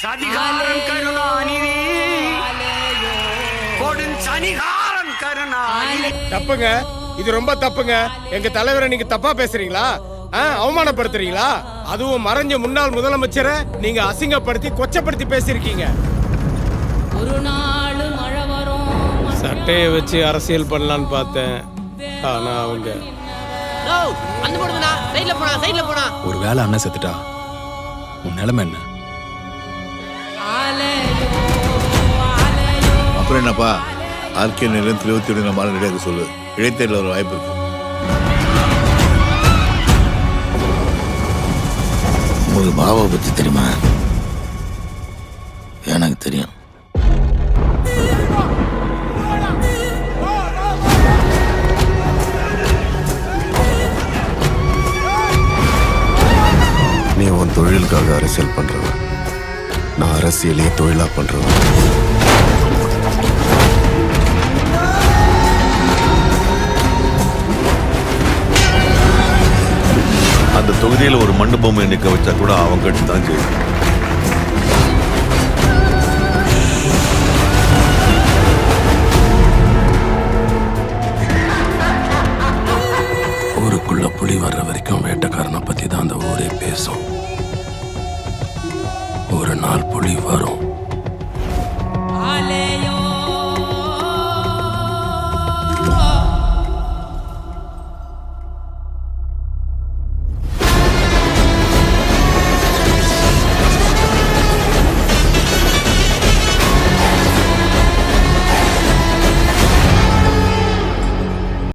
சதிகாரன் கருணாநிதி கொடுஞ்சனிகாரன் கருணாநிதி. தப்புங்க, இது ரொம்ப தப்புங்க. எங்க தலைவரை நீங்க தப்பா பேசுறீங்களா? அவமானப்படுத்துறீங்களா? அதுவும் மறைஞ்ச முன்னாள் முதலமைச்சரை நீங்க அசிங்கப்படுத்தி கொச்சப்படுத்தி பேசிருக்கீங்க. ஒரு நாள் மழை வரும். சட்டையை வச்சு அரசியல் பண்ணலான்னு பார்த்தேன். ஆனா அவங்க ஒரு வேலை அண்ணன் செத்துட்டா உன் நிலைமை என்ன? அப்புறம் என்னப்பா, ஆர்கே நிலையத்தில் 27 நம்ம ரெடியாக சொல்லு. இடைத்தேர்தல் ஒரு வாய்ப்பு இருக்கு. உங்களுக்கு பாபாவை பற்றி தெரியுமா? எனக்கு தெரியும். நீ உன் தொழிலுக்காக அரசியல் பண்றவன், நான் அரசியலையே தொழிலா பண்றவன். அந்த தொகுதியில் ஒரு மண்ணு பொம்மை நிற்க வச்சா கூட அவங்க கட்சி தான் செய்யும். ஊருக்குள்ள புலி வர்ற வரைக்கும் வேட்டைக்காரனை பத்தி தான் அந்த ஊரே பேசும். ஒரு நாள் புலி வரும்.